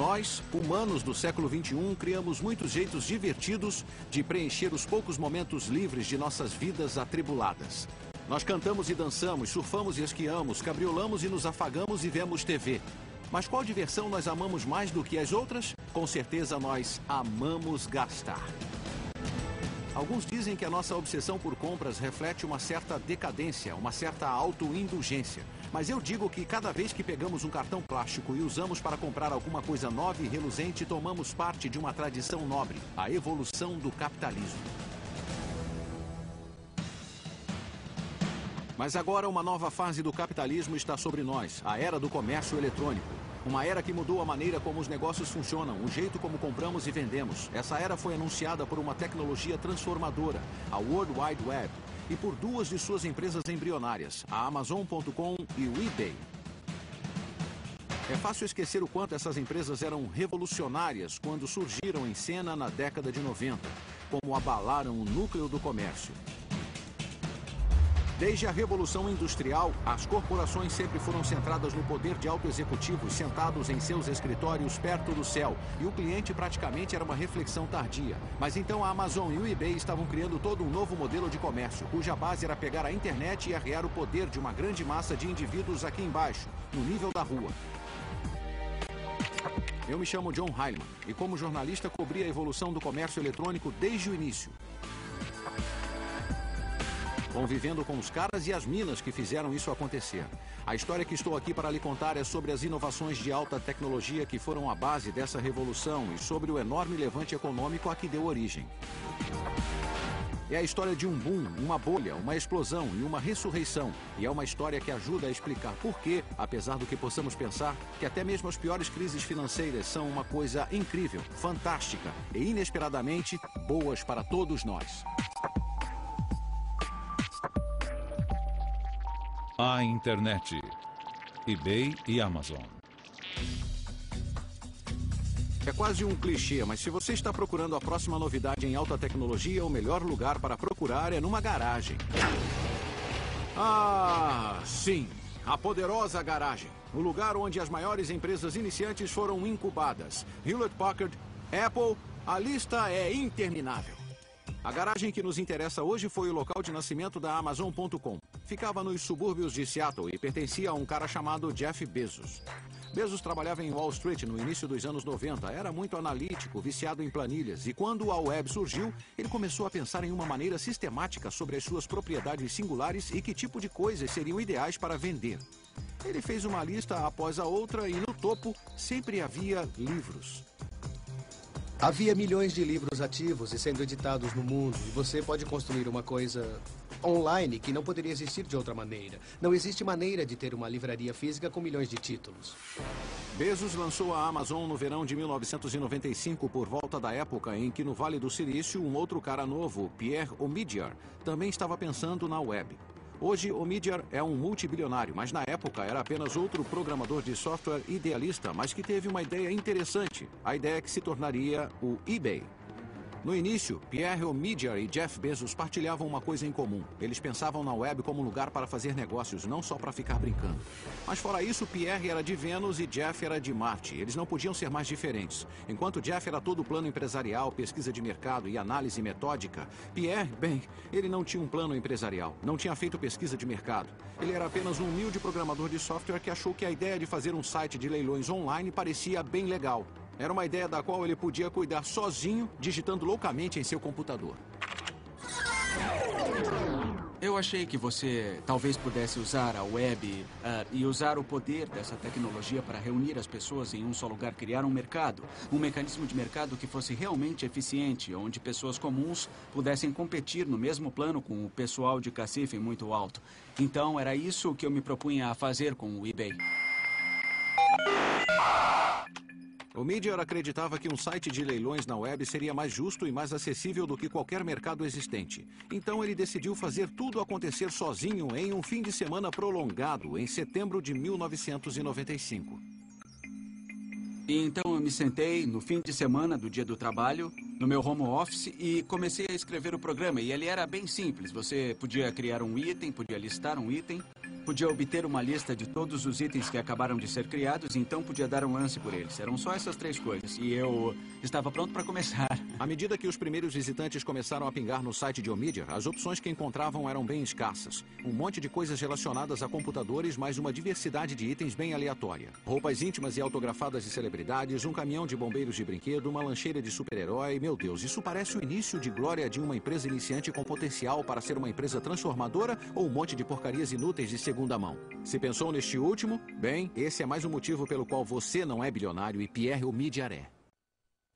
Nós, humanos do século XXI, criamos muitos jeitos divertidos de preencher os poucos momentos livres de nossas vidas atribuladas. Nós cantamos e dançamos, surfamos e esquiamos, cabriolamos e nos afagamos e vemos TV. Mas qual diversão nós amamos mais do que as outras? Com certeza nós amamos gastar. Alguns dizem que a nossa obsessão por compras reflete uma certa decadência, uma certa autoindulgência. Mas eu digo que cada vez que pegamos um cartão plástico e usamos para comprar alguma coisa nova e reluzente, tomamos parte de uma tradição nobre, a evolução do capitalismo. Mas agora uma nova fase do capitalismo está sobre nós, a era do comércio eletrônico. Uma era que mudou a maneira como os negócios funcionam, o jeito como compramos e vendemos. Essa era foi anunciada por uma tecnologia transformadora, a World Wide Web, e por duas de suas empresas embrionárias, a Amazon.com e o eBay. É fácil esquecer o quanto essas empresas eram revolucionárias quando surgiram em cena na década de 90, como abalaram o núcleo do comércio. Desde a Revolução Industrial, as corporações sempre foram centradas no poder de auto-executivos sentados em seus escritórios perto do céu, e o cliente praticamente era uma reflexão tardia. Mas então a Amazon e o eBay estavam criando todo um novo modelo de comércio, cuja base era pegar a internet e arrear o poder de uma grande massa de indivíduos aqui embaixo, no nível da rua. Eu me chamo John Heilemann, e como jornalista cobri a evolução do comércio eletrônico desde o início, convivendo com os caras e as minas que fizeram isso acontecer. A história que estou aqui para lhe contar é sobre as inovações de alta tecnologia que foram a base dessa revolução e sobre o enorme levante econômico a que deu origem. É a história de um boom, uma bolha, uma explosão e uma ressurreição. E é uma história que ajuda a explicar por que, apesar do que possamos pensar, que até mesmo as piores crises financeiras são uma coisa incrível, fantástica e inesperadamente boas para todos nós. A internet, eBay e Amazon. É quase um clichê, mas se você está procurando a próxima novidade em alta tecnologia, o melhor lugar para procurar é numa garagem. Ah, sim, a poderosa garagem. O lugar onde as maiores empresas iniciantes foram incubadas. Hewlett-Packard, Apple, a lista é interminável. A garagem que nos interessa hoje foi o local de nascimento da Amazon.com. Ficava nos subúrbios de Seattle e pertencia a um cara chamado Jeff Bezos. Bezos trabalhava em Wall Street no início dos anos 90, era muito analítico, viciado em planilhas, e quando a web surgiu, ele começou a pensar em uma maneira sistemática sobre as suas propriedades singulares e que tipo de coisas seriam ideais para vender. Ele fez uma lista após a outra e no topo sempre havia livros. Havia milhões de livros ativos e sendo editados no mundo, e você pode construir uma coisa online que não poderia existir de outra maneira. Não existe maneira de ter uma livraria física com milhões de títulos. Bezos lançou a Amazon no verão de 1995, por volta da época em que no Vale do Silício, um outro cara novo, Pierre Omidyar, também estava pensando na web. Hoje, Omidyar é um multibilionário, mas na época era apenas outro programador de software idealista, mas que teve uma ideia interessante, a ideia que se tornaria o eBay. No início, Pierre Omidyar e Jeff Bezos partilhavam uma coisa em comum. Eles pensavam na web como um lugar para fazer negócios, não só para ficar brincando. Mas fora isso, Pierre era de Vênus e Jeff era de Marte. Eles não podiam ser mais diferentes. Enquanto Jeff era todo o plano empresarial, pesquisa de mercado e análise metódica, Pierre, bem, ele não tinha um plano empresarial, não tinha feito pesquisa de mercado. Ele era apenas um humilde programador de software que achou que a ideia de fazer um site de leilões online parecia bem legal. Era uma ideia da qual ele podia cuidar sozinho, digitando loucamente em seu computador. Eu achei que você talvez pudesse usar a web e usar o poder dessa tecnologia para reunir as pessoas em um só lugar, criar um mercado, um mecanismo de mercado que fosse realmente eficiente, onde pessoas comuns pudessem competir no mesmo plano com o pessoal de cacife muito alto. Então, era isso que eu me propunha a fazer com o eBay. Omidyar acreditava que um site de leilões na web seria mais justo e mais acessível do que qualquer mercado existente. Então ele decidiu fazer tudo acontecer sozinho em um fim de semana prolongado, em setembro de 1995. E então eu me sentei no fim de semana do dia do trabalho no meu home office e comecei a escrever o programa. E ele era bem simples. Você podia criar um item, podia listar um item, podia obter uma lista de todos os itens que acabaram de ser criados, e então podia dar um lance por eles. Eram só essas 3 coisas. E eu estava pronto para começar. À medida que os primeiros visitantes começaram a pingar no site de Omidyar, as opções que encontravam eram bem escassas. Um monte de coisas relacionadas a computadores, mas uma diversidade de itens bem aleatória. Roupas íntimas e autografadas de celebridades, um caminhão de bombeiros de brinquedo, uma lancheira de super-herói. Meu Deus, isso parece o início de glória de uma empresa iniciante com potencial para ser uma empresa transformadora ou um monte de porcarias inúteis de segunda mão? Se pensou neste último, bem, esse é mais um motivo pelo qual você não é bilionário e Pierre Omidyar é.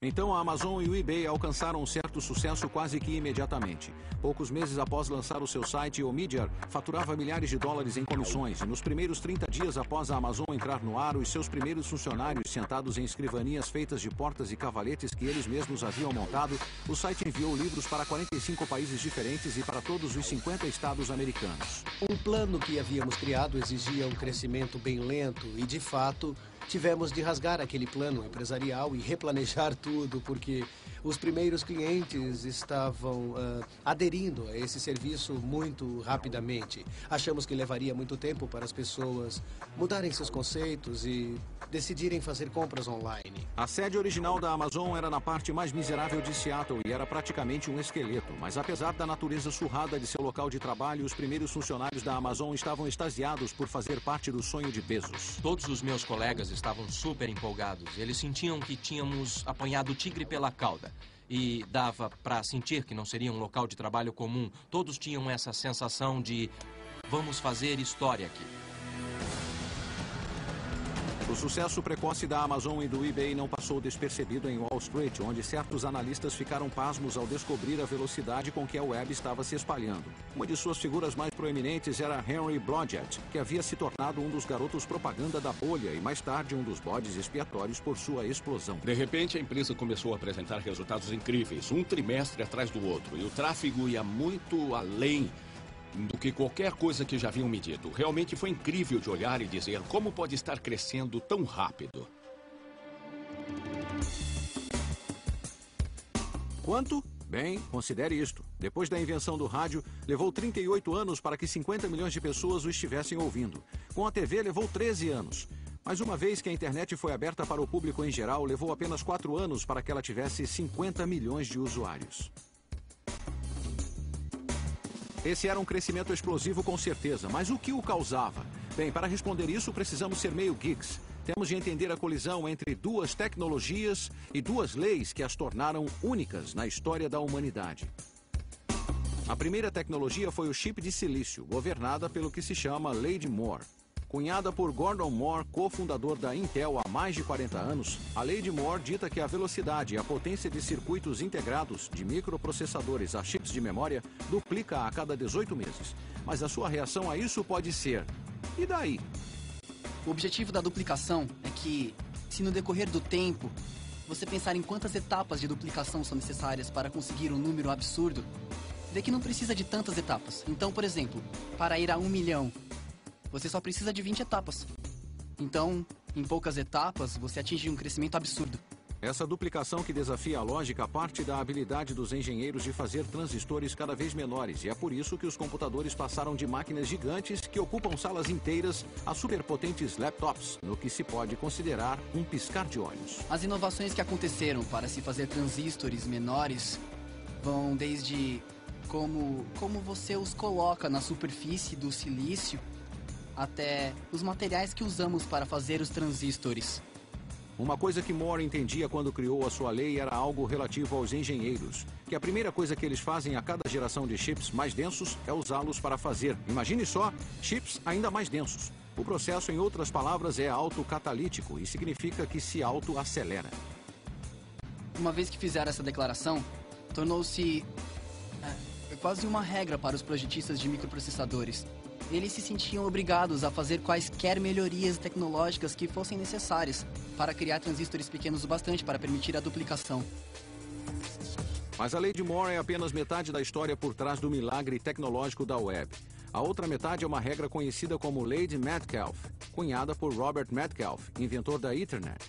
Então a Amazon e o eBay alcançaram um certo sucesso quase que imediatamente. Poucos meses após lançar o seu site, Omidyar faturava milhares de dólares em comissões. E nos primeiros 30 dias após a Amazon entrar no ar, os seus primeiros funcionários sentados em escrivanias feitas de portas e cavaletes que eles mesmos haviam montado, o site enviou livros para 45 países diferentes e para todos os 50 estados americanos. Um plano que havíamos criado exigia um crescimento bem lento e, de fato, tivemos de rasgar aquele plano empresarial e replanejar tudo, porque os primeiros clientes estavam aderindo a esse serviço muito rapidamente. Achamos que levaria muito tempo para as pessoas mudarem seus conceitos e decidirem fazer compras online. A sede original da Amazon era na parte mais miserável de Seattle e era praticamente um esqueleto. Mas apesar da natureza surrada de seu local de trabalho, os primeiros funcionários da Amazon estavam extasiados por fazer parte do sonho de Bezos. Todos os meus colegas estavam super empolgados. Eles sentiam que tínhamos apanhado o tigre pela cauda. E dava para sentir que não seria um local de trabalho comum. Todos tinham essa sensação de vamos fazer história aqui. O sucesso precoce da Amazon e do eBay não passou despercebido em Wall Street, onde certos analistas ficaram pasmos ao descobrir a velocidade com que a web estava se espalhando. Uma de suas figuras mais proeminentes era Henry Blodgett, que havia se tornado um dos garotos propaganda da bolha e mais tarde um dos bodes expiatórios por sua explosão. De repente, a empresa começou a apresentar resultados incríveis, um trimestre atrás do outro, e o tráfego ia muito além do que qualquer coisa que já haviam medido. Realmente foi incrível de olhar e dizer como pode estar crescendo tão rápido. Quanto? Bem, considere isto. Depois da invenção do rádio, levou 38 anos para que 50 milhões de pessoas o estivessem ouvindo. Com a TV, levou 13 anos. Mas uma vez que a internet foi aberta para o público em geral, levou apenas 4 anos para que ela tivesse 50 milhões de usuários. Esse era um crescimento explosivo com certeza, mas o que o causava? Bem, para responder isso, precisamos ser meio geeks. Temos de entender a colisão entre duas tecnologias e duas leis que as tornaram únicas na história da humanidade. A primeira tecnologia foi o chip de silício, governada pelo que se chama Lei de Moore. Cunhada por Gordon Moore, cofundador da Intel há mais de 40 anos, a Lei de Moore dita que a velocidade e a potência de circuitos integrados, de microprocessadores a chips de memória, duplica a cada 18 meses. Mas a sua reação a isso pode ser: e daí? O objetivo da duplicação é que, se no decorrer do tempo, você pensar em quantas etapas de duplicação são necessárias para conseguir um número absurdo, vê que não precisa de tantas etapas. Então, por exemplo, para ir a 1 milhão, você só precisa de 20 etapas. Então, em poucas etapas, você atinge um crescimento absurdo. Essa duplicação que desafia a lógica parte da habilidade dos engenheiros de fazer transistores cada vez menores. E é por isso que os computadores passaram de máquinas gigantes que ocupam salas inteiras a superpotentes laptops, no que se pode considerar um piscar de olhos. As inovações que aconteceram para se fazer transistores menores vão desde como você os coloca na superfície do silício até os materiais que usamos para fazer os transistores. Uma coisa que Moore entendia quando criou a sua lei era algo relativo aos engenheiros, que a primeira coisa que eles fazem a cada geração de chips mais densos é usá-los para fazer, imagine só, chips ainda mais densos. O processo, em outras palavras, é autocatalítico e significa que se autoacelera. Uma vez que fizeram essa declaração, tornou-se quase uma regra para os projetistas de microprocessadores. Eles se sentiam obrigados a fazer quaisquer melhorias tecnológicas que fossem necessárias para criar transistores pequenos o bastante para permitir a duplicação. Mas a lei de Moore é apenas metade da história por trás do milagre tecnológico da web. A outra metade é uma regra conhecida como Lei de Metcalfe, cunhada por Robert Metcalfe, inventor da Ethernet.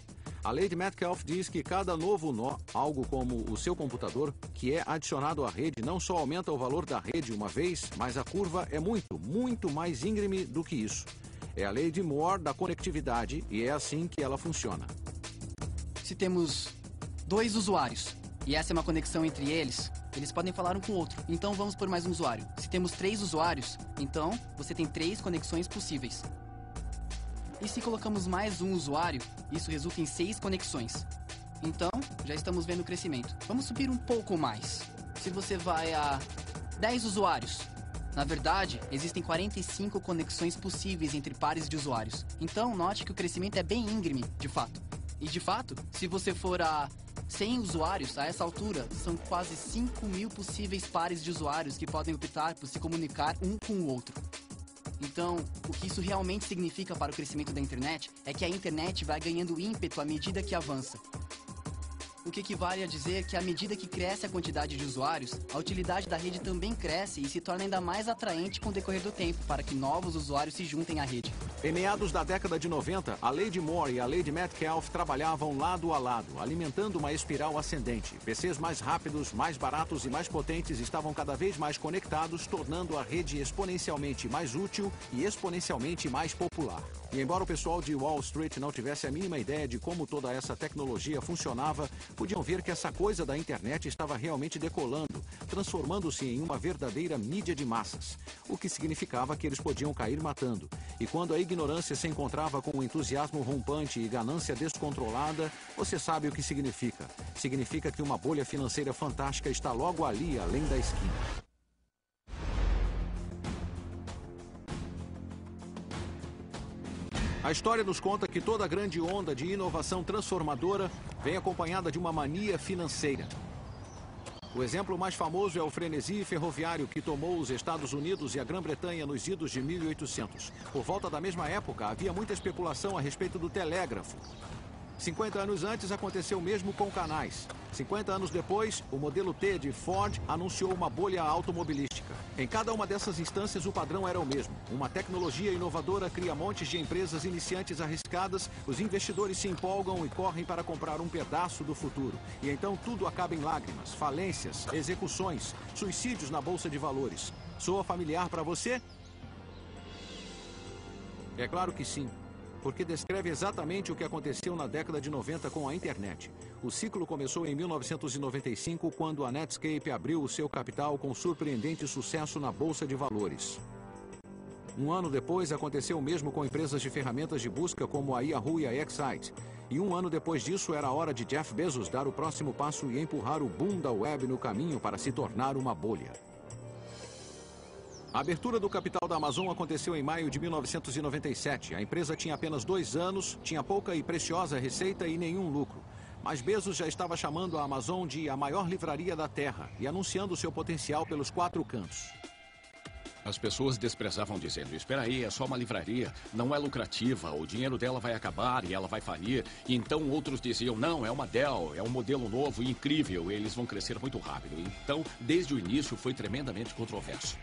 A lei de Metcalfe diz que cada novo nó, algo como o seu computador, que é adicionado à rede, não só aumenta o valor da rede uma vez, mas a curva é muito mais íngreme do que isso. É a lei de Moore da conectividade e é assim que ela funciona. Se temos 2 usuários e essa é uma conexão entre eles, eles podem falar um com o outro. Então vamos por mais um usuário. Se temos 3 usuários, então você tem 3 conexões possíveis. E se colocamos mais um usuário, isso resulta em 6 conexões. Então, já estamos vendo o crescimento. Vamos subir um pouco mais. Se você vai a 10 usuários, na verdade, existem 45 conexões possíveis entre pares de usuários. Então, note que o crescimento é bem íngreme, de fato. E, de fato, se você for a 100 usuários, a essa altura, são quase 5.000 possíveis pares de usuários que podem optar por se comunicar um com o outro. Então, o que isso realmente significa para o crescimento da internet é que a internet vai ganhando ímpeto à medida que avança. O que equivale a dizer que à medida que cresce a quantidade de usuários, a utilidade da rede também cresce e se torna ainda mais atraente com o decorrer do tempo para que novos usuários se juntem à rede. Em meados da década de 90, a lei de Moore e a lei de Metcalfe trabalhavam lado a lado, alimentando uma espiral ascendente. PCs mais rápidos, mais baratos e mais potentes estavam cada vez mais conectados, tornando a rede exponencialmente mais útil e exponencialmente mais popular. E embora o pessoal de Wall Street não tivesse a mínima ideia de como toda essa tecnologia funcionava, podiam ver que essa coisa da internet estava realmente decolando, transformando-se em uma verdadeira mídia de massas, o que significava que eles podiam cair matando. E quando a ignorância se encontrava com o entusiasmo rompante e ganância descontrolada, você sabe o que significa. Significa que uma bolha financeira fantástica está logo ali, além da esquina. A história nos conta que toda grande onda de inovação transformadora vem acompanhada de uma mania financeira. O exemplo mais famoso é o frenesi ferroviário que tomou os Estados Unidos e a Grã-Bretanha nos idos de 1800. Por volta da mesma época, havia muita especulação a respeito do telégrafo. 50 anos antes, aconteceu o mesmo com canais. 50 anos depois, o modelo T de Ford anunciou uma bolha automobilística. Em cada uma dessas instâncias, o padrão era o mesmo. Uma tecnologia inovadora cria montes de empresas iniciantes arriscadas, os investidores se empolgam e correm para comprar um pedaço do futuro. E então tudo acaba em lágrimas, falências, execuções, suicídios na bolsa de valores. Soa familiar para você? É claro que sim. Porque descreve exatamente o que aconteceu na década de 90 com a internet. O ciclo começou em 1995, quando a Netscape abriu o seu capital com surpreendente sucesso na Bolsa de Valores. Um ano depois, aconteceu o mesmo com empresas de ferramentas de busca como a Yahoo e a Excite. E um ano depois disso, era a hora de Jeff Bezos dar o próximo passo e empurrar o boom da web no caminho para se tornar uma bolha. A abertura do capital da Amazon aconteceu em maio de 1997. A empresa tinha apenas 2 anos, tinha pouca e preciosa receita e nenhum lucro. Mas Bezos já estava chamando a Amazon de a maior livraria da Terra e anunciando seu potencial pelos 4 cantos. As pessoas desprezavam dizendo, espera aí, é só uma livraria, não é lucrativa, o dinheiro dela vai acabar e ela vai falir. E então outros diziam, não, é uma Dell, é um modelo novo e incrível, eles vão crescer muito rápido. Então, desde o início foi tremendamente controverso.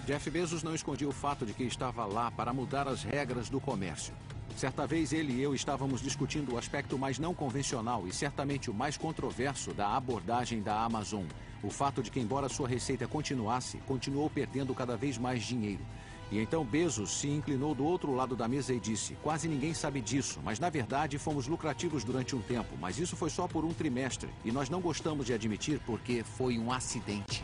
Jeff Bezos não escondia o fato de que estava lá para mudar as regras do comércio. Certa vez ele e eu estávamos discutindo o aspecto mais não convencional e certamente o mais controverso da abordagem da Amazon. O fato de que, embora sua receita continuasse, continuou perdendo cada vez mais dinheiro. E então Bezos se inclinou do outro lado da mesa e disse, quase ninguém sabe disso, mas na verdade fomos lucrativos durante um tempo, mas isso foi só por um trimestre e nós não gostamos de admitir porque foi um acidente.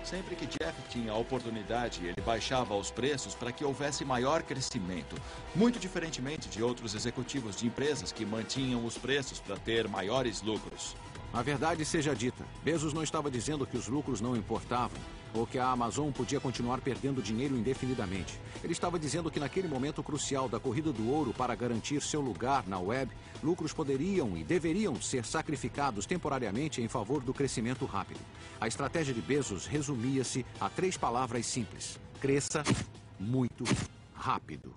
Sempre que Jeff tinha a oportunidade, ele baixava os preços para que houvesse maior crescimento. Muito diferentemente de outros executivos de empresas que mantinham os preços para ter maiores lucros. A verdade seja dita, Bezos não estava dizendo que os lucros não importavam, ou que a Amazon podia continuar perdendo dinheiro indefinidamente. Ele estava dizendo que naquele momento crucial da corrida do ouro para garantir seu lugar na web, lucros poderiam e deveriam ser sacrificados temporariamente em favor do crescimento rápido. A estratégia de Bezos resumia-se a 3 palavras simples: cresça muito rápido.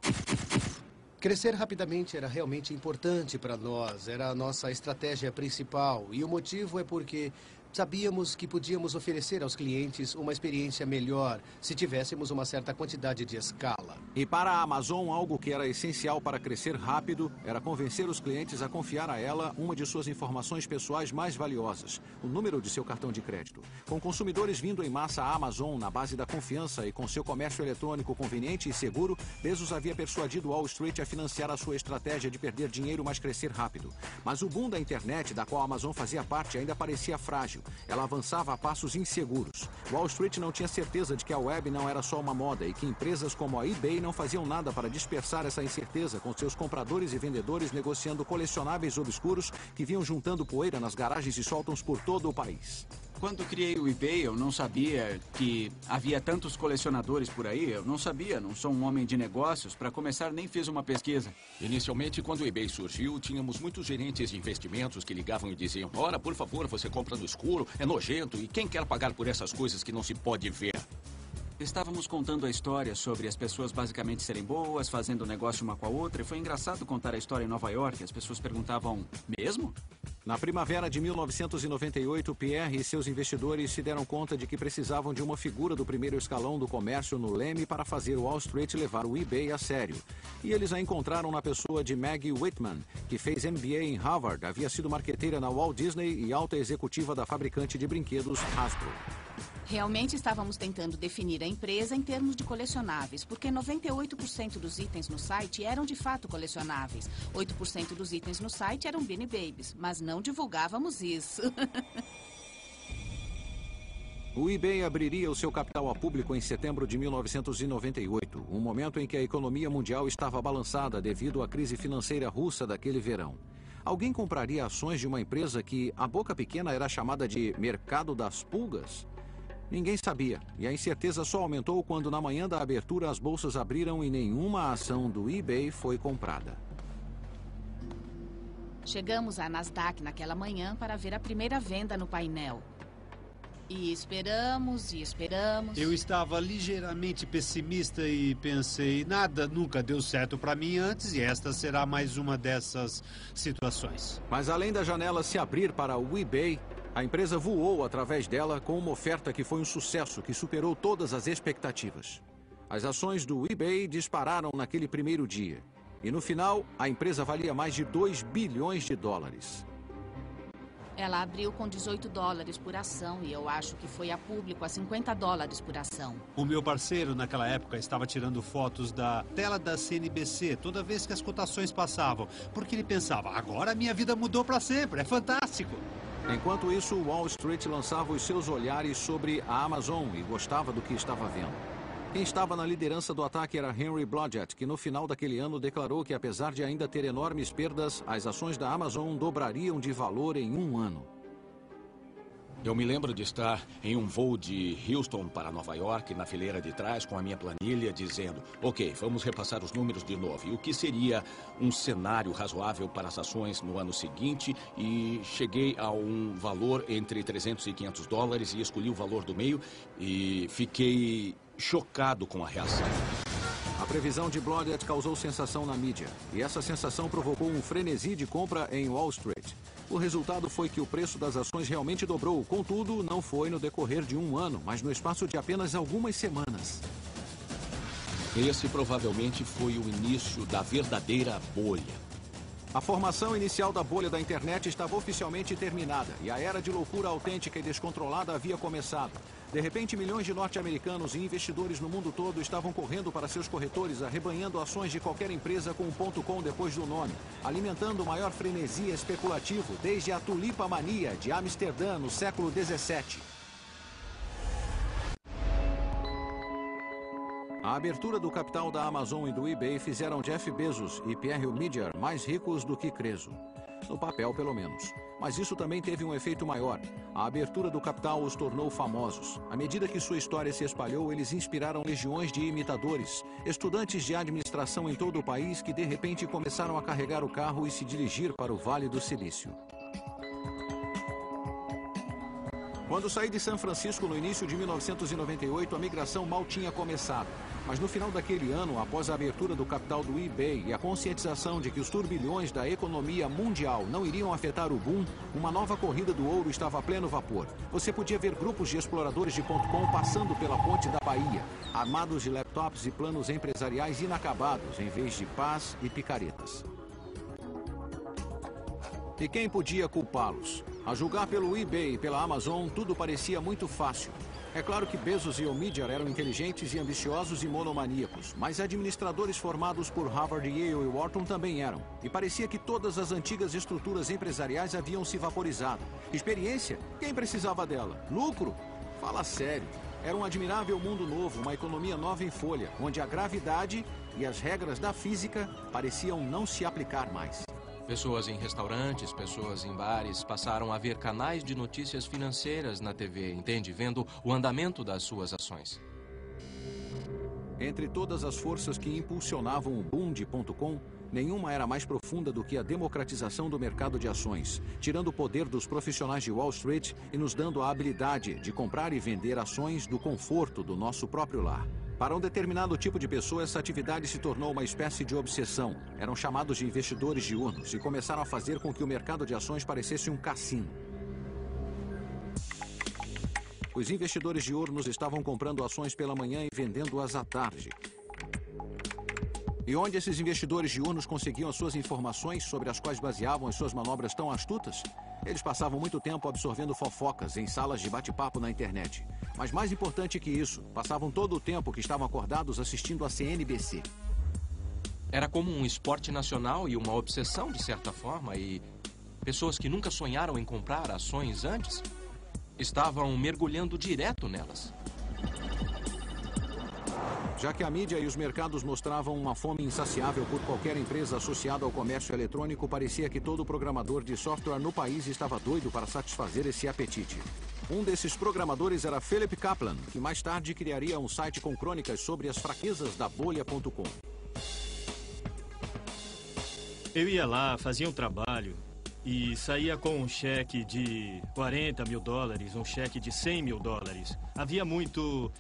Crescer rapidamente era realmente importante para nós, era a nossa estratégia principal. E o motivo é porque Sabíamos que podíamos oferecer aos clientes uma experiência melhor se tivéssemos uma certa quantidade de escala. E para a Amazon, algo que era essencial para crescer rápido era convencer os clientes a confiar a ela uma de suas informações pessoais mais valiosas, o número de seu cartão de crédito. Com consumidores vindo em massa à Amazon na base da confiança e com seu comércio eletrônico conveniente e seguro, Bezos havia persuadido Wall Street a financiar a sua estratégia de perder dinheiro, mas crescer rápido. Mas o boom da internet, da qual a Amazon fazia parte, ainda parecia frágil. Ela avançava a passos inseguros. Wall Street não tinha certeza de que a web não era só uma moda e que empresas como a eBay não faziam nada para dispersar essa incerteza, com seus compradores e vendedores negociando colecionáveis obscuros que vinham juntando poeira nas garagens e sótãos por todo o país. Quando criei o eBay, eu não sabia que havia tantos colecionadores por aí. Eu não sabia, não sou um homem de negócios. Para começar, nem fiz uma pesquisa. Inicialmente, quando o eBay surgiu, tínhamos muitos gerentes de investimentos que ligavam e diziam: ora, por favor, você compra no escuro, é nojento, e quem quer pagar por essas coisas que não se pode ver? Estávamos contando a história sobre as pessoas basicamente serem boas, fazendo negócio uma com a outra, e foi engraçado contar a história em Nova York. As pessoas perguntavam: mesmo? Na primavera de 1998, Pierre e seus investidores se deram conta de que precisavam de uma figura do primeiro escalão do comércio no leme para fazer Wall Street levar o eBay a sério. E eles a encontraram na pessoa de Maggie Whitman, que fez MBA em Harvard, havia sido marqueteira na Walt Disney e alta executiva da fabricante de brinquedos Hasbro. Realmente estávamos tentando definir a empresa em termos de colecionáveis, porque 98% dos itens no site eram de fato colecionáveis. 8% dos itens no site eram Beanie Babies, mas não divulgávamos isso. O eBay abriria o seu capital a público em setembro de 1998, um momento em que a economia mundial estava balançada devido à crise financeira russa daquele verão. Alguém compraria ações de uma empresa que, à boca pequena, era chamada de mercado das pulgas? Ninguém sabia, e a incerteza só aumentou quando na manhã da abertura as bolsas abriram e nenhuma ação do eBay foi comprada. Chegamos à Nasdaq naquela manhã para ver a primeira venda no painel. E esperamos, e esperamos. Eu estava ligeiramente pessimista e pensei, nada nunca deu certo para mim antes e esta será mais uma dessas situações. Mas além da janela se abrir para o eBay, a empresa voou através dela com uma oferta que foi um sucesso que superou todas as expectativas. As ações do eBay dispararam naquele primeiro dia. E no final, a empresa valia mais de 2 bilhões de dólares. Ela abriu com $18 por ação e eu acho que foi a público a $50 por ação. O meu parceiro naquela época estava tirando fotos da tela da CNBC toda vez que as cotações passavam, porque ele pensava, agora a minha vida mudou para sempre, é fantástico. Enquanto isso, Wall Street lançava os seus olhares sobre a Amazon e gostava do que estava vendo. Quem estava na liderança do ataque era Henry Blodgett, que no final daquele ano declarou que, apesar de ainda ter enormes perdas, as ações da Amazon dobrariam de valor em um ano. Eu me lembro de estar em um voo de Houston para Nova York, na fileira de trás, com a minha planilha, dizendo: ok, vamos repassar os números de novo. E o que seria um cenário razoável para as ações no ano seguinte? E cheguei a um valor entre 300 e 500 dólares e escolhi o valor do meio e fiquei chocado com a reação. A previsão de Blodgett causou sensação na mídia, e essa sensação provocou um frenesi de compra em Wall Street. O resultado foi que o preço das ações realmente dobrou, contudo, não foi no decorrer de um ano, mas no espaço de apenas algumas semanas. Esse provavelmente foi o início da verdadeira bolha. A formação inicial da bolha da internet estava oficialmente terminada e a era de loucura autêntica e descontrolada havia começado. De repente, milhões de norte-americanos e investidores no mundo todo estavam correndo para seus corretores, arrebanhando ações de qualquer empresa com um .com depois do nome, alimentando o maior frenesi especulativo desde a tulipamania de Amsterdã no século XVII. A abertura do capital da Amazon e do eBay fizeram Jeff Bezos e Pierre Omidyar mais ricos do que Creso. No papel, pelo menos. Mas isso também teve um efeito maior. A abertura do capital os tornou famosos. À medida que sua história se espalhou, eles inspiraram legiões de imitadores, estudantes de administração em todo o país que de repente começaram a carregar o carro e se dirigir para o Vale do Silício. Quando saí de São Francisco no início de 1998, a migração mal tinha começado. Mas no final daquele ano, após a abertura do capital do eBay e a conscientização de que os turbilhões da economia mundial não iriam afetar o boom, uma nova corrida do ouro estava a pleno vapor. Você podia ver grupos de exploradores de .com passando pela ponte da Bahia, armados de laptops e planos empresariais inacabados, em vez de paz e picaretas. E quem podia culpá-los? A julgar pelo eBay e pela Amazon, tudo parecia muito fácil. É claro que Bezos e Omidyar eram inteligentes e ambiciosos e monomaníacos, mas administradores formados por Harvard, Yale e Wharton também eram. E parecia que todas as antigas estruturas empresariais haviam se vaporizado. Experiência? Quem precisava dela? Lucro? Fala sério. Era um admirável mundo novo, uma economia nova em folha, onde a gravidade e as regras da física pareciam não se aplicar mais. Pessoas em restaurantes, pessoas em bares passaram a ver canais de notícias financeiras na TV, entende? Vendo o andamento das suas ações. Entre todas as forças que impulsionavam o boom de .com, nenhuma era mais profunda do que a democratização do mercado de ações, tirando o poder dos profissionais de Wall Street e nos dando a habilidade de comprar e vender ações do conforto do nosso próprio lar. Para um determinado tipo de pessoa, essa atividade se tornou uma espécie de obsessão. Eram chamados de investidores diurnos e começaram a fazer com que o mercado de ações parecesse um cassino. Os investidores diurnos estavam comprando ações pela manhã e vendendo-as à tarde. E onde esses investidores diurnos conseguiam as suas informações sobre as quais baseavam as suas manobras tão astutas? Eles passavam muito tempo absorvendo fofocas em salas de bate-papo na internet. Mas mais importante que isso, passavam todo o tempo que estavam acordados assistindo a CNBC. Era como um esporte nacional e uma obsessão, de certa forma, e pessoas que nunca sonharam em comprar ações antes estavam mergulhando direto nelas. Já que a mídia e os mercados mostravam uma fome insaciável por qualquer empresa associada ao comércio eletrônico, parecia que todo programador de software no país estava doido para satisfazer esse apetite. Um desses programadores era Philip Kaplan, que mais tarde criaria um site com crônicas sobre as fraquezas da bolha.com. Eu ia lá, fazia um trabalho e saía com um cheque de 40 mil dólares, um cheque de 100 mil dólares. Havia muito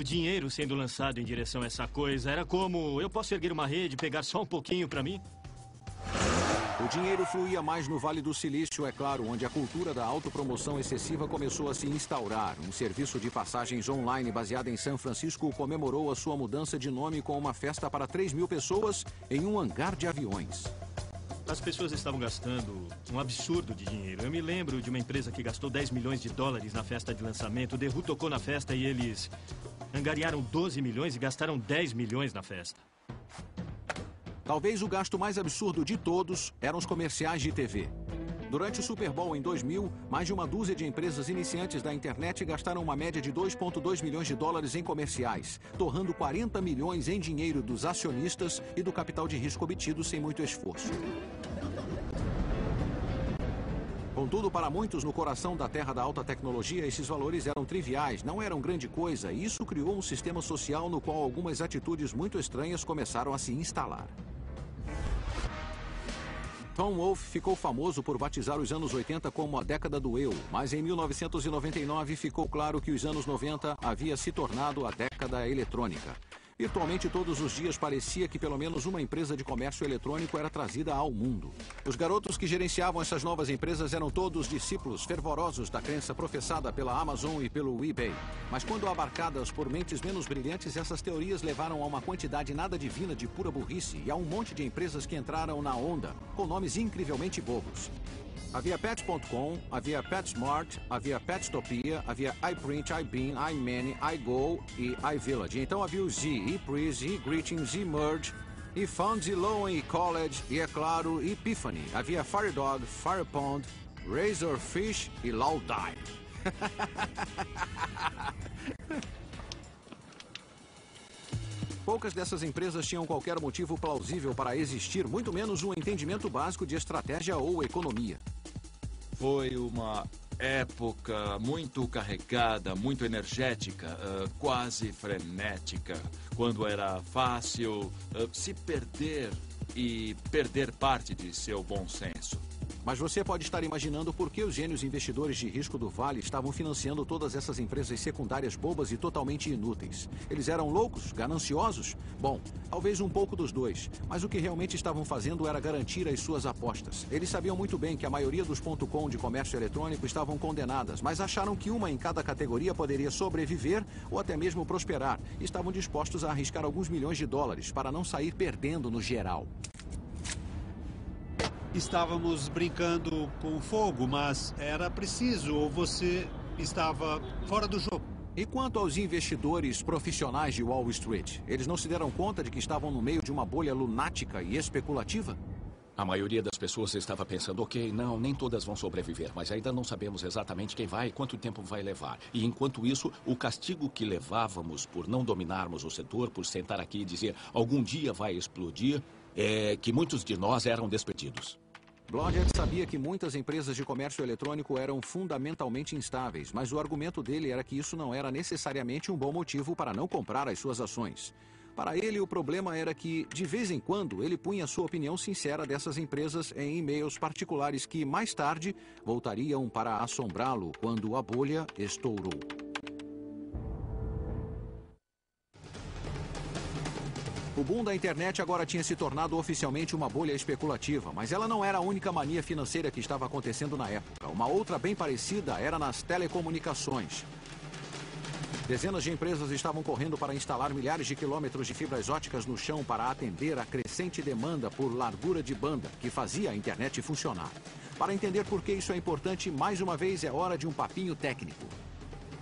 dinheiro sendo lançado em direção a essa coisa. Era como, eu posso erguer uma rede, pegar só um pouquinho para mim? O dinheiro fluía mais no Vale do Silício, é claro, onde a cultura da autopromoção excessiva começou a se instaurar. Um serviço de passagens online baseado em São Francisco comemorou a sua mudança de nome com uma festa para 3 mil pessoas em um hangar de aviões. As pessoas estavam gastando um absurdo de dinheiro. Eu me lembro de uma empresa que gastou 10 milhões de dólares na festa de lançamento. O The Who tocou na festa e eles angariaram 12 milhões e gastaram 10 milhões na festa. Talvez o gasto mais absurdo de todos eram os comerciais de TV. Durante o Super Bowl em 2000, mais de uma dúzia de empresas iniciantes da internet gastaram uma média de 2,2 milhões de dólares em comerciais, torrando 40 milhões em dinheiro dos acionistas e do capital de risco obtido sem muito esforço. Contudo, para muitos no coração da terra da alta tecnologia, esses valores eram triviais, não eram grande coisa, e isso criou um sistema social no qual algumas atitudes muito estranhas começaram a se instalar. Tom Wolfe ficou famoso por batizar os anos 80 como a década do eu, mas em 1999 ficou claro que os anos 90 havia se tornado a década eletrônica. Virtualmente todos os dias parecia que pelo menos uma empresa de comércio eletrônico era trazida ao mundo. Os garotos que gerenciavam essas novas empresas eram todos discípulos fervorosos da crença professada pela Amazon e pelo eBay. Mas quando abarcadas por mentes menos brilhantes, essas teorias levaram a uma quantidade nada divina de pura burrice e a um monte de empresas que entraram na onda, com nomes incrivelmente bobos. Havia Pets.com, havia PetSmart, havia Petstopia, havia iPrint, iBean, iMany, iGo e iVillage. Então havia o Z, ePrease, eGreetings, eMerge, eFunds, eLoan, eCollege e, é claro, ePiphany. Havia FireDog, FirePond, Razorfish e Laudai. Poucas dessas empresas tinham qualquer motivo plausível para existir, muito menos um entendimento básico de estratégia ou economia. Foi uma época muito carregada, muito energética, quase frenética, quando era fácil se perder e perder parte de seu bom senso. Mas você pode estar imaginando por que os gênios investidores de risco do Vale estavam financiando todas essas empresas secundárias bobas e totalmente inúteis. Eles eram loucos? Gananciosos? Bom, talvez um pouco dos dois. Mas o que realmente estavam fazendo era garantir as suas apostas. Eles sabiam muito bem que a maioria dos .com de comércio eletrônico estavam condenadas, mas acharam que uma em cada categoria poderia sobreviver ou até mesmo prosperar. E estavam dispostos a arriscar alguns milhões de dólares para não sair perdendo no geral. Estávamos brincando com fogo, mas era preciso ou você estava fora do jogo. E quanto aos investidores profissionais de Wall Street, eles não se deram conta de que estavam no meio de uma bolha lunática e especulativa? A maioria das pessoas estava pensando, ok, não, nem todas vão sobreviver, mas ainda não sabemos exatamente quem vai e quanto tempo vai levar. E enquanto isso, o castigo que levávamos por não dominarmos o setor, por sentar aqui e dizer, algum dia vai explodir, é que muitos de nós eram despedidos. Blodgett sabia que muitas empresas de comércio eletrônico eram fundamentalmente instáveis, mas o argumento dele era que isso não era necessariamente um bom motivo para não comprar as suas ações. Para ele, o problema era que, de vez em quando, ele punha sua opinião sincera dessas empresas em e-mails particulares que, mais tarde, voltariam para assombrá-lo quando a bolha estourou. O boom da internet agora tinha se tornado oficialmente uma bolha especulativa, mas ela não era a única mania financeira que estava acontecendo na época. Uma outra bem parecida era nas telecomunicações. Dezenas de empresas estavam correndo para instalar milhares de quilômetros de fibras óticas no chão para atender a crescente demanda por largura de banda que fazia a internet funcionar. Para entender por que isso é importante, mais uma vez é hora de um papinho técnico.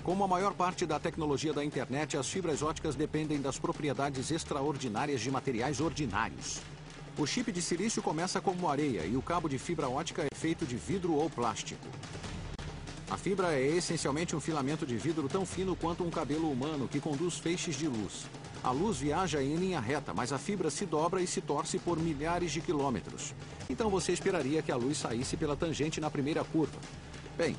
Como a maior parte da tecnologia da internet, as fibras óticas dependem das propriedades extraordinárias de materiais ordinários. O chip de silício começa como areia e o cabo de fibra ótica é feito de vidro ou plástico. A fibra é essencialmente um filamento de vidro tão fino quanto um cabelo humano que conduz feixes de luz. A luz viaja em linha reta, mas a fibra se dobra e se torce por milhares de quilômetros. Então você esperaria que a luz saísse pela tangente na primeira curva. Bem,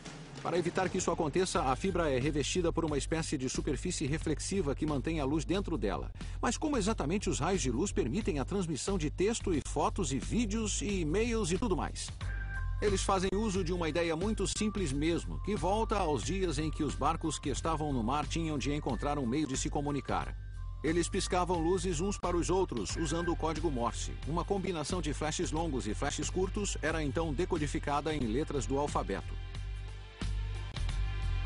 para evitar que isso aconteça, a fibra é revestida por uma espécie de superfície reflexiva que mantém a luz dentro dela. Mas como exatamente os raios de luz permitem a transmissão de texto e fotos e vídeos e e-mails e tudo mais? Eles fazem uso de uma ideia muito simples mesmo, que volta aos dias em que os barcos que estavam no mar tinham de encontrar um meio de se comunicar. Eles piscavam luzes uns para os outros, usando o código Morse. Uma combinação de flashes longos e flashes curtos era então decodificada em letras do alfabeto.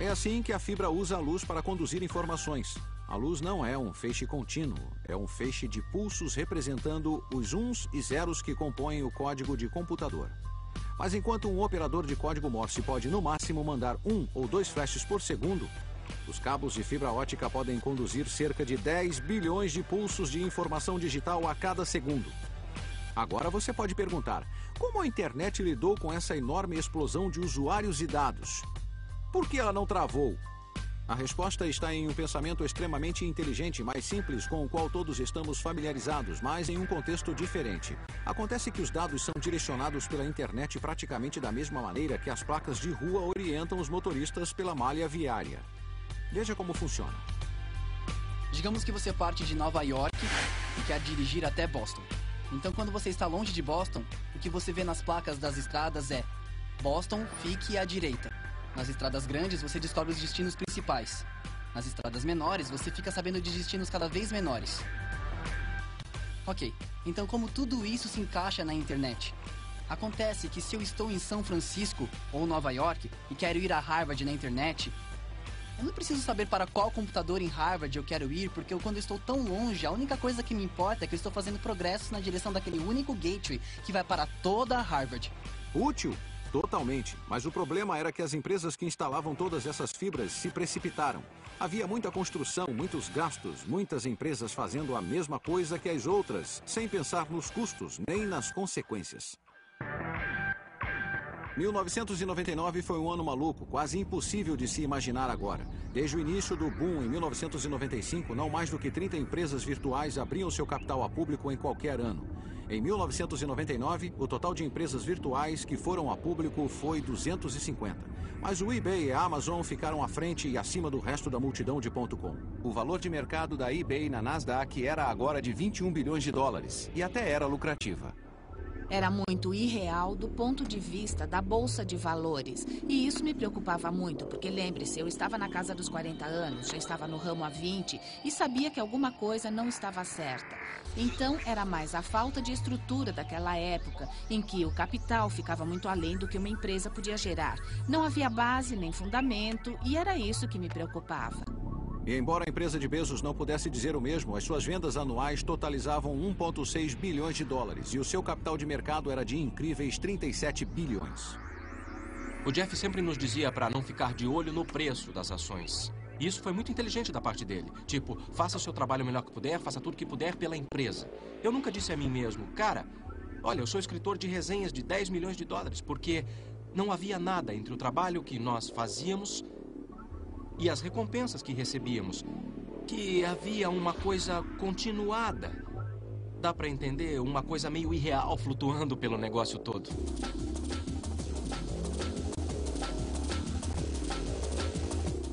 É assim que a fibra usa a luz para conduzir informações. A luz não é um feixe contínuo, é um feixe de pulsos representando os uns e zeros que compõem o código de computador. Mas enquanto um operador de código Morse pode no máximo mandar 1 ou 2 flashes por segundo, os cabos de fibra ótica podem conduzir cerca de 10 bilhões de pulsos de informação digital a cada segundo. Agora você pode perguntar, como a internet lidou com essa enorme explosão de usuários e dados? Por que ela não travou? A resposta está em um pensamento extremamente inteligente, mais simples, com o qual todos estamos familiarizados, mas em um contexto diferente. Acontece que os dados são direcionados pela internet praticamente da mesma maneira que as placas de rua orientam os motoristas pela malha viária. Veja como funciona. Digamos que você parte de Nova York e quer dirigir até Boston. Então, quando você está longe de Boston, o que você vê nas placas das estradas é Boston, fique à direita. Nas estradas grandes, você descobre os destinos principais. Nas estradas menores, você fica sabendo de destinos cada vez menores. Ok, então como tudo isso se encaixa na internet? Acontece que se eu estou em São Francisco ou Nova York e quero ir a Harvard na internet, eu não preciso saber para qual computador em Harvard eu quero ir, porque quando eu estou tão longe, a única coisa que me importa é que eu estou fazendo progressos na direção daquele único gateway que vai para toda a Harvard. Útil? Totalmente, mas o problema era que as empresas que instalavam todas essas fibras se precipitaram. Havia muita construção, muitos gastos, muitas empresas fazendo a mesma coisa que as outras, sem pensar nos custos nem nas consequências. 1999 foi um ano maluco, quase impossível de se imaginar agora. Desde o início do boom, em 1995, não mais do que 30 empresas virtuais abriam seu capital a público em qualquer ano. Em 1999, o total de empresas virtuais que foram a público foi 250. Mas o eBay e a Amazon ficaram à frente e acima do resto da multidão de .com. O valor de mercado da eBay na Nasdaq era agora de 21 bilhões de dólares e até era lucrativa. Era muito irreal do ponto de vista da Bolsa de Valores. E isso me preocupava muito, porque lembre-se, eu estava na casa dos 40 anos, já estava no ramo há 20 e sabia que alguma coisa não estava certa. Então, era mais a falta de estrutura daquela época, em que o capital ficava muito além do que uma empresa podia gerar. Não havia base nem fundamento e era isso que me preocupava. E embora a empresa de Bezos não pudesse dizer o mesmo, as suas vendas anuais totalizavam 1,6 bilhões de dólares e o seu capital de mercado era de incríveis 37 bilhões. O Jeff sempre nos dizia para não ficar de olho no preço das ações. E isso foi muito inteligente da parte dele. Tipo, faça o seu trabalho o melhor que puder, faça tudo que puder pela empresa. Eu nunca disse a mim mesmo, cara, olha, eu sou escritor de resenhas de 10 milhões de dólares, porque não havia nada entre o trabalho que nós fazíamos e as recompensas que recebíamos, que havia uma coisa continuada. Dá para entender? Uma coisa meio irreal flutuando pelo negócio todo.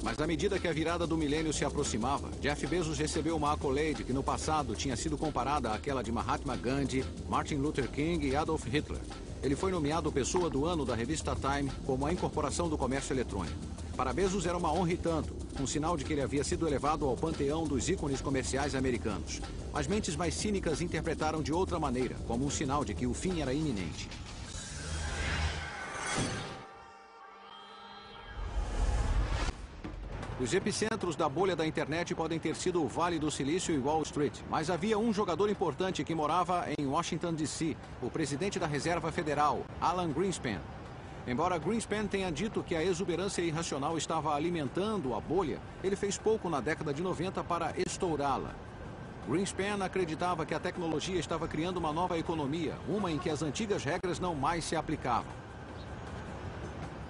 Mas à medida que a virada do milênio se aproximava, Jeff Bezos recebeu uma accolade que no passado tinha sido comparada àquela de Mahatma Gandhi, Martin Luther King e Adolf Hitler. Ele foi nomeado Pessoa do Ano da revista Time como a incorporação do comércio eletrônico. Para Bezos era uma honra e tanto, um sinal de que ele havia sido elevado ao panteão dos ícones comerciais americanos. Mas mentes mais cínicas interpretaram de outra maneira, como um sinal de que o fim era iminente. Os epicentros da bolha da internet podem ter sido o Vale do Silício e Wall Street, mas havia um jogador importante que morava em Washington, D.C., o presidente da Reserva Federal, Alan Greenspan. Embora Greenspan tenha dito que a exuberância irracional estava alimentando a bolha, ele fez pouco na década de 90 para estourá-la. Greenspan acreditava que a tecnologia estava criando uma nova economia, uma em que as antigas regras não mais se aplicavam.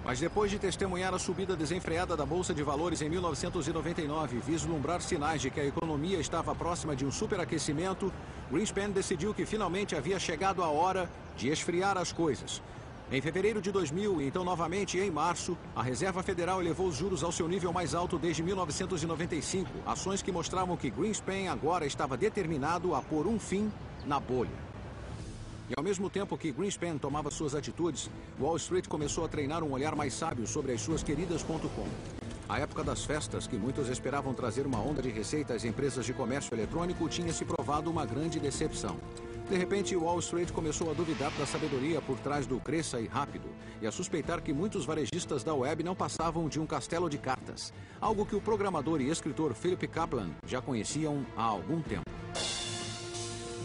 Mas depois de testemunhar a subida desenfreada da Bolsa de Valores em 1999 e vislumbrar sinais de que a economia estava próxima de um superaquecimento, Greenspan decidiu que finalmente havia chegado a hora de esfriar as coisas. Em fevereiro de 2000 e então novamente em março, a Reserva Federal elevou os juros ao seu nível mais alto desde 1995, ações que mostravam que Greenspan agora estava determinado a pôr um fim na bolha. E ao mesmo tempo que Greenspan tomava suas atitudes, Wall Street começou a treinar um olhar mais sábio sobre as suas queridas.com. A época das festas, que muitos esperavam trazer uma onda de receita às empresas de comércio eletrônico, tinha se provado uma grande decepção. De repente, Wall Street começou a duvidar da sabedoria por trás do cresça e rápido e a suspeitar que muitos varejistas da web não passavam de um castelo de cartas, algo que o programador e escritor Philip Kaplan já conheciam há algum tempo.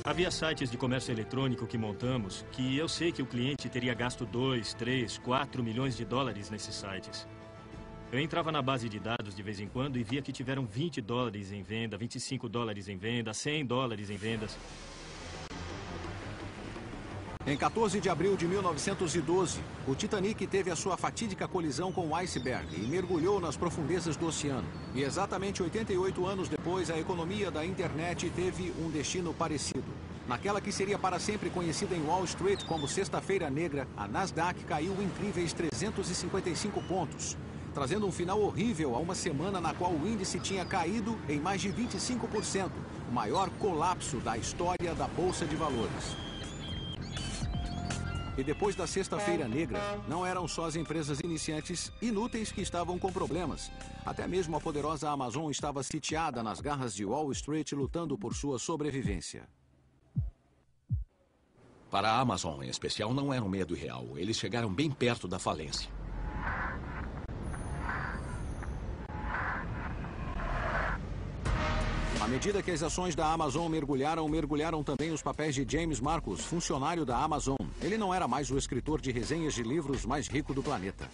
Havia sites de comércio eletrônico que montamos que eu sei que o cliente teria gasto 2, 3, 4 milhões de dólares nesses sites. Eu entrava na base de dados de vez em quando e via que tiveram 20 dólares em venda, 25 dólares em venda, 100 dólares em vendas. Em 14 de abril de 1912, o Titanic teve a sua fatídica colisão com o iceberg e mergulhou nas profundezas do oceano. E exatamente 88 anos depois, a economia da internet teve um destino parecido. Naquela que seria para sempre conhecida em Wall Street como Sexta-feira Negra, a Nasdaq caiu incríveis 355 pontos, trazendo um final horrível a uma semana na qual o índice tinha caído em mais de 25%, o maior colapso da história da Bolsa de Valores. E depois da Sexta-feira Negra, não eram só as empresas iniciantes inúteis que estavam com problemas. Até mesmo a poderosa Amazon estava sitiada nas garras de Wall Street, lutando por sua sobrevivência. Para a Amazon, em especial, não era um medo irreal. Eles chegaram bem perto da falência. À medida que as ações da Amazon mergulharam também os papéis de James Marcus, funcionário da Amazon. Ele não era mais o escritor de resenhas de livros mais rico do planeta.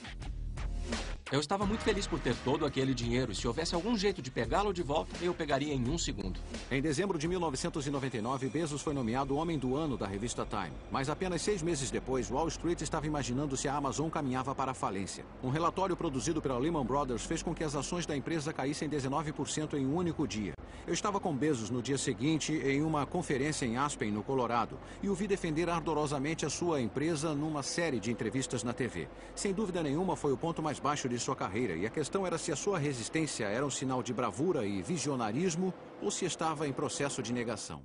Eu estava muito feliz por ter todo aquele dinheiro e se houvesse algum jeito de pegá-lo de volta, eu pegaria em 1 segundo. Em dezembro de 1999, Bezos foi nomeado Homem do Ano da revista Time. Mas apenas 6 meses depois, Wall Street estava imaginando se a Amazon caminhava para a falência. Um relatório produzido pela Lehman Brothers fez com que as ações da empresa caíssem 19% em um único dia. Eu estava com Bezos no dia seguinte em uma conferência em Aspen, no Colorado, e o vi defender ardorosamente a sua empresa numa série de entrevistas na TV. Sem dúvida nenhuma, foi o ponto mais baixo de sua carreira, e a questão era se a sua resistência era um sinal de bravura e visionarismo ou se estava em processo de negação.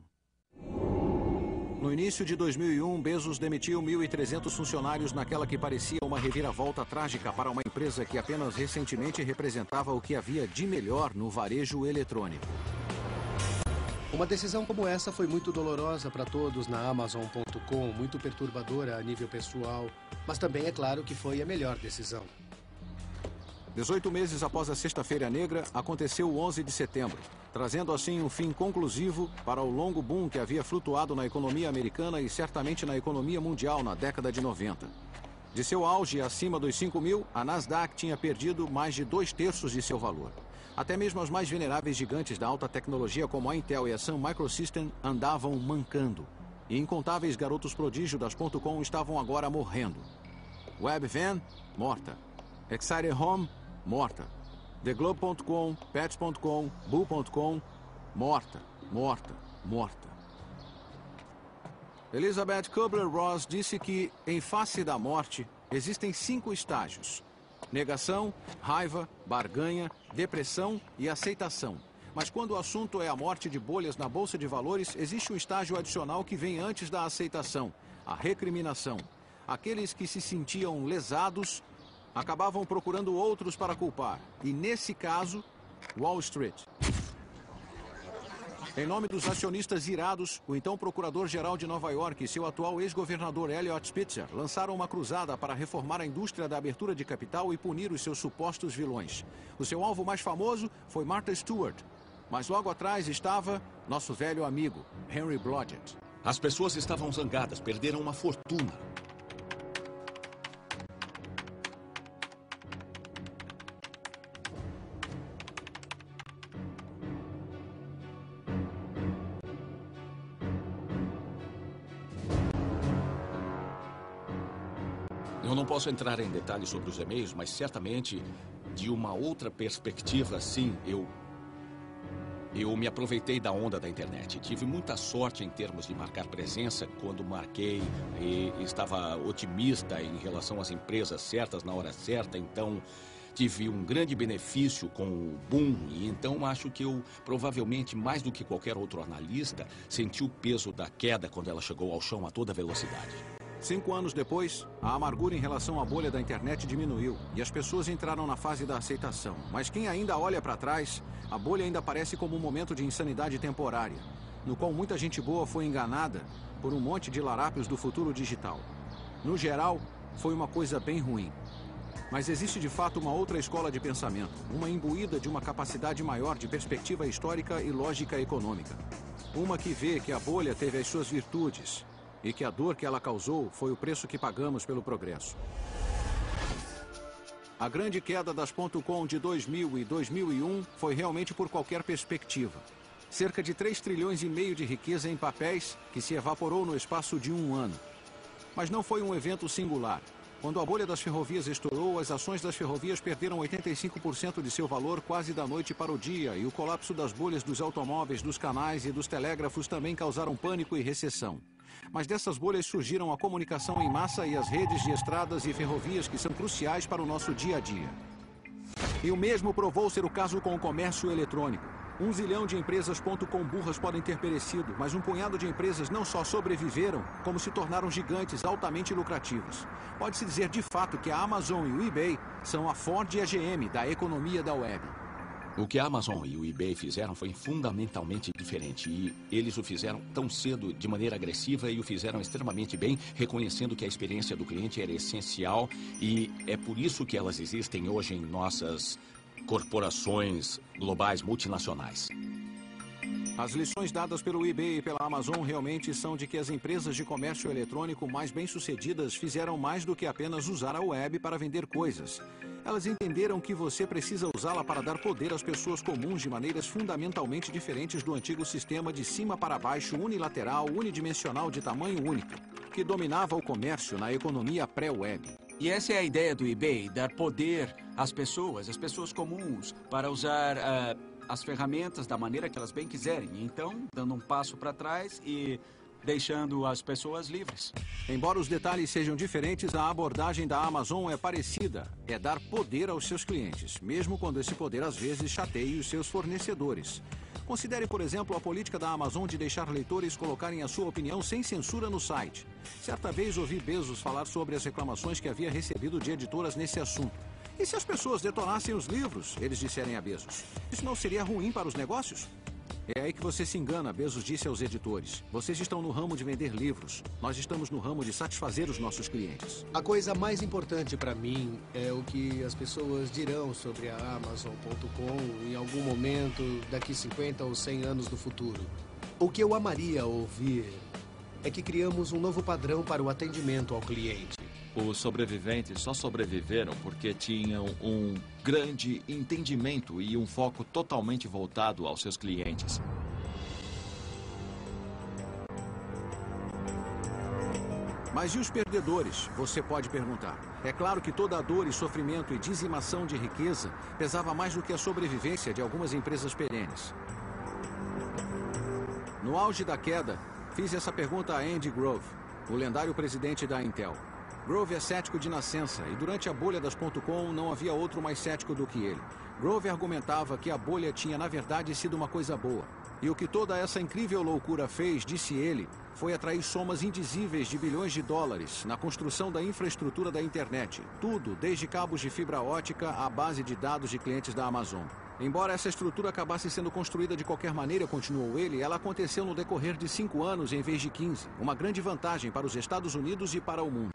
No início de 2001, Bezos demitiu 1.300 funcionários naquela que parecia uma reviravolta trágica para uma empresa que apenas recentemente representava o que havia de melhor no varejo eletrônico. Uma decisão como essa foi muito dolorosa para todos na Amazon.com, muito perturbadora a nível pessoal, mas também é claro que foi a melhor decisão. 18 meses após a Sexta-feira Negra, aconteceu o 11 de setembro, trazendo assim um fim conclusivo para o longo boom que havia flutuado na economia americana e certamente na economia mundial na década de 90. De seu auge acima dos 5.000, a Nasdaq tinha perdido mais de 2/3 de seu valor. Até mesmo as mais veneráveis gigantes da alta tecnologia como a Intel e a Sun Microsystem andavam mancando. E incontáveis garotos prodígio das .com estavam agora morrendo. Webvan, morta. Excited Home, morta. TheGlobe.com, Pets.com, Boo.com, morta, morta, morta. Elizabeth Kubler-Ross disse que, em face da morte, existem 5 estágios: negação, raiva, barganha, depressão e aceitação. Mas quando o assunto é a morte de bolhas na Bolsa de Valores, existe um estágio adicional que vem antes da aceitação: a recriminação. Aqueles que se sentiam lesados acabavam procurando outros para culpar. E, nesse caso, Wall Street. Em nome dos acionistas irados, o então procurador-geral de Nova York e seu atual ex-governador Eliot Spitzer lançaram uma cruzada para reformar a indústria da abertura de capital e punir os seus supostos vilões. O seu alvo mais famoso foi Martha Stewart, mas logo atrás estava nosso velho amigo, Henry Blodgett. As pessoas estavam zangadas, perderam uma fortuna. Eu não posso entrar em detalhes sobre os e-mails, mas certamente, de uma outra perspectiva, sim, eu me aproveitei da onda da internet. Tive muita sorte em termos de marcar presença quando marquei e estava otimista em relação às empresas certas na hora certa, então tive um grande benefício com o boom e então acho que eu, provavelmente, mais do que qualquer outro analista, senti o peso da queda quando ela chegou ao chão a toda velocidade. 5 anos depois, a amargura em relação à bolha da internet diminuiu e as pessoas entraram na fase da aceitação. Mas quem ainda olha para trás, a bolha ainda parece como um momento de insanidade temporária, no qual muita gente boa foi enganada por um monte de larápios do futuro digital. No geral, foi uma coisa bem ruim. Mas existe de fato uma outra escola de pensamento, uma imbuída de uma capacidade maior de perspectiva histórica e lógica econômica. Uma que vê que a bolha teve as suas virtudes e que a dor que ela causou foi o preço que pagamos pelo progresso. A grande queda das .com de 2000 e 2001 foi realmente por qualquer perspectiva. Cerca de 3,5 trilhões de riqueza em papéis que se evaporou no espaço de 1 ano. Mas não foi um evento singular. Quando a bolha das ferrovias estourou, as ações das ferrovias perderam 85% de seu valor quase da noite para o dia, e o colapso das bolhas dos automóveis, dos canais e dos telégrafos também causaram pânico e recessão. Mas dessas bolhas surgiram a comunicação em massa e as redes de estradas e ferrovias que são cruciais para o nosso dia a dia. E o mesmo provou ser o caso com o comércio eletrônico. 1 zilhão de empresas .com burras podem ter perecido, mas um punhado de empresas não só sobreviveram, como se tornaram gigantes altamente lucrativas. Pode-se dizer de fato que a Amazon e o eBay são a Ford e a GM da economia da web. O que a Amazon e o eBay fizeram foi fundamentalmente diferente e eles o fizeram tão cedo, de maneira agressiva, e o fizeram extremamente bem, reconhecendo que a experiência do cliente era essencial, e é por isso que elas existem hoje em nossas corporações globais multinacionais. As lições dadas pelo eBay e pela Amazon realmente são de que as empresas de comércio eletrônico mais bem-sucedidas fizeram mais do que apenas usar a web para vender coisas. Elas entenderam que você precisa usá-la para dar poder às pessoas comuns de maneiras fundamentalmente diferentes do antigo sistema de cima para baixo, unilateral, unidimensional de tamanho único, que dominava o comércio na economia pré-web. E essa é a ideia do eBay, dar poder às pessoas comuns, para usar as ferramentas da maneira que elas bem quiserem. Então, dando um passo para trás e deixando as pessoas livres. Embora os detalhes sejam diferentes, a abordagem da Amazon é parecida. É dar poder aos seus clientes, mesmo quando esse poder às vezes chateie os seus fornecedores. Considere, por exemplo, a política da Amazon de deixar leitores colocarem a sua opinião sem censura no site. Certa vez ouvi Bezos falar sobre as reclamações que havia recebido de editoras nesse assunto. E se as pessoas detonassem os livros, eles disserem a Bezos, isso não seria ruim para os negócios? É aí que você se engana, Bezos disse aos editores. Vocês estão no ramo de vender livros. Nós estamos no ramo de satisfazer os nossos clientes. A coisa mais importante para mim é o que as pessoas dirão sobre a Amazon.com em algum momento daqui 50 ou 100 anos no futuro. O que eu amaria ouvir é que criamos um novo padrão para o atendimento ao cliente. Os sobreviventes só sobreviveram porque tinham um grande entendimento e um foco totalmente voltado aos seus clientes. Mas e os perdedores? Você pode perguntar. É claro que toda a dor e sofrimento e dizimação de riqueza pesava mais do que a sobrevivência de algumas empresas perenes. No auge da queda, fiz essa pergunta a Andy Grove, o lendário presidente da Intel. Grove é cético de nascença e durante a bolha das .com não havia outro mais cético do que ele. Grove argumentava que a bolha tinha na verdade sido uma coisa boa. E o que toda essa incrível loucura fez, disse ele, foi atrair somas indizíveis de bilhões de dólares na construção da infraestrutura da internet. Tudo, desde cabos de fibra ótica à base de dados de clientes da Amazon. Embora essa estrutura acabasse sendo construída de qualquer maneira, continuou ele, ela aconteceu no decorrer de 5 anos em vez de 15. Uma grande vantagem para os Estados Unidos e para o mundo.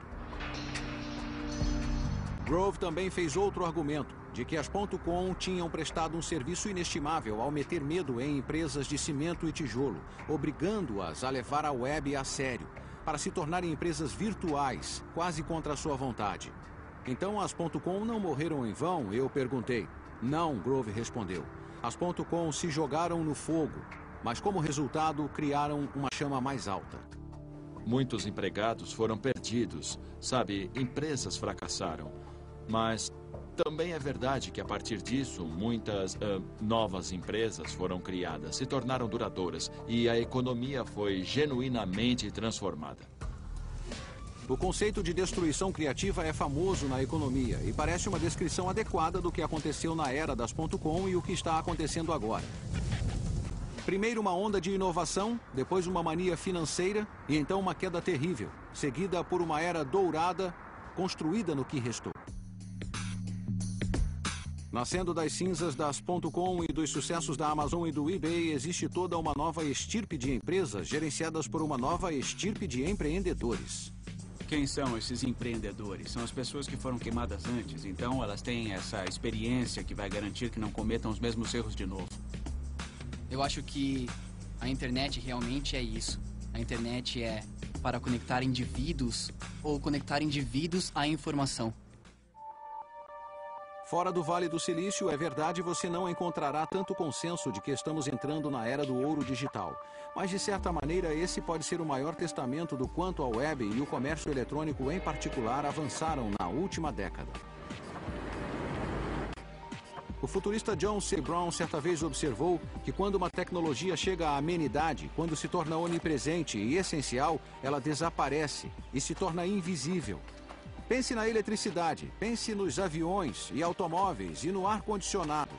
Grove também fez outro argumento, de que as .com tinham prestado um serviço inestimável ao meter medo em empresas de cimento e tijolo, obrigando-as a levar a web a sério, para se tornarem empresas virtuais, quase contra a sua vontade. Então as .com não morreram em vão? Eu perguntei. Não, Grove respondeu. As .com se jogaram no fogo, mas como resultado criaram uma chama mais alta. Muitos empregados foram perdidos, sabe, empresas fracassaram. Mas também é verdade que a partir disso, muitas novas empresas foram criadas, se tornaram duradouras e a economia foi genuinamente transformada. O conceito de destruição criativa é famoso na economia e parece uma descrição adequada do que aconteceu na era das .com e o que está acontecendo agora. Primeiro uma onda de inovação, depois uma mania financeira e então uma queda terrível, seguida por uma era dourada construída no que restou. Nascendo das cinzas das .com e dos sucessos da Amazon e do eBay, existe toda uma nova estirpe de empresas gerenciadas por uma nova estirpe de empreendedores. Quem são esses empreendedores? São as pessoas que foram queimadas antes, então elas têm essa experiência que vai garantir que não cometam os mesmos erros de novo. Eu acho que a internet realmente é isso. A internet é para conectar indivíduos ou conectar indivíduos à informação. Fora do Vale do Silício, é verdade, você não encontrará tanto consenso de que estamos entrando na era do ouro digital. Mas, de certa maneira, esse pode ser o maior testamento do quanto a web e o comércio eletrônico em particular avançaram na última década. O futurista John C. Brown certa vez observou que quando uma tecnologia chega à amenidade, quando se torna onipresente e essencial, ela desaparece e se torna invisível. Pense na eletricidade, pense nos aviões e automóveis e no ar-condicionado.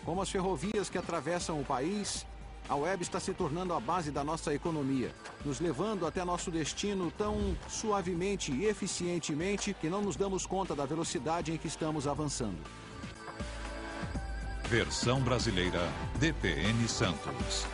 Como as ferrovias que atravessam o país, a web está se tornando a base da nossa economia, nos levando até nosso destino tão suavemente e eficientemente que não nos damos conta da velocidade em que estamos avançando. Versão brasileira, DPN Santos.